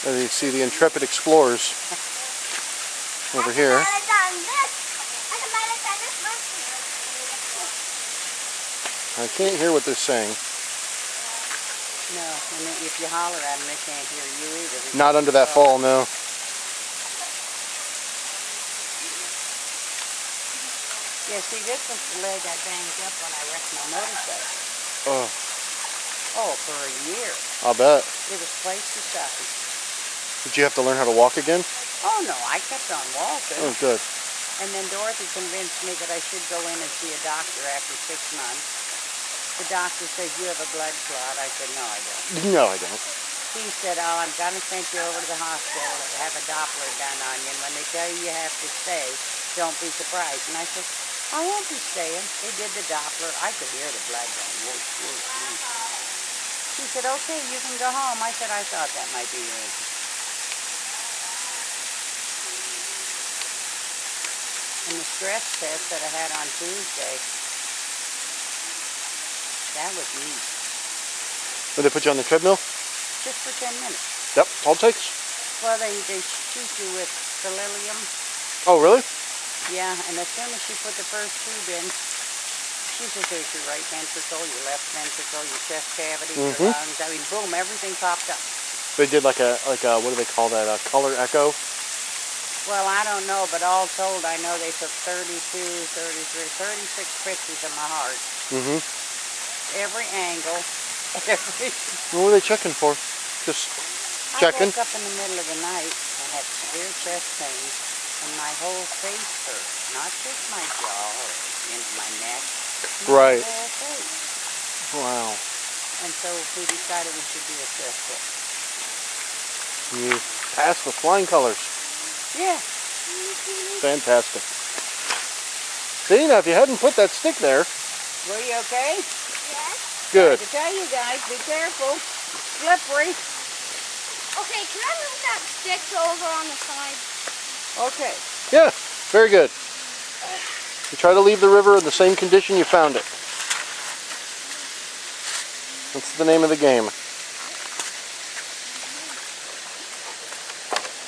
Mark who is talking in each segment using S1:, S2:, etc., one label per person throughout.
S1: As you see the intrepid explorers over here. I can't hear what they're saying.
S2: No, and if you holler at them, they can't hear you either.
S1: Not under that fall, no.
S2: Yeah, see, this was the leg I banged up when I wrecked my motorcycle.
S1: Oh.
S2: Oh, for a year.
S1: I'll bet.
S2: It was twice the size.
S1: Did you have to learn how to walk again?
S2: Oh, no, I kept on walking.
S1: Oh, good.
S2: And then Dorothy convinced me that I should go in and see a doctor after 6 months. The doctor says, you have a blood clot. I said, no, I don't.
S1: No, I don't.
S2: He said, oh, I'm going to send you over to the hospital to have a Doppler done on you. And when they tell you you have to stay, don't be surprised. And I said, I won't be staying. They did the Doppler. I could hear the blood going, whoosh, whoosh, whoosh. He said, okay, you can go home. I said, I thought that might be your issue. And the stress test that I had on Tuesday, that was neat.
S1: Did they put you on the treadmill?
S2: Just for 10 minutes.
S1: Yep, all it takes.
S2: Well, they shoot you with selenium.
S1: Oh, really?
S2: Yeah, and as soon as she put the first tube in, she says, there's your right ventricle, your left ventricle, your chest cavity, your lungs. I mean, boom, everything popped up.
S1: They did like a what do they call that? A color echo?
S2: Well, I don't know, but all told, I know they took 32, 33, 36 pictures of my heart. Every angle, every...
S1: What were they checking for? Just checking?
S2: I woke up in the middle of the night and had severe chest pain, and my whole face hurt. Not just my jaw or into my neck.
S1: Right.
S2: My whole face.
S1: Wow.
S2: And so we decided we should do a chest test.
S1: You passed with flying colors.
S2: Yeah.
S1: Fantastic. See, now if you hadn't put that stick there.
S2: Were you okay?
S3: Yes.
S1: Good.
S2: To tell you guys, be careful. It's slippery.
S3: Okay, can I move that stick over on the side?
S2: Okay.
S1: Yeah, very good. You try to leave the river in the same condition you found it. That's the name of the game.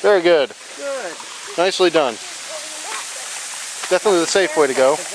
S1: Very good.
S2: Good.
S1: Nicely done. Definitely the safe way to go.
S2: Those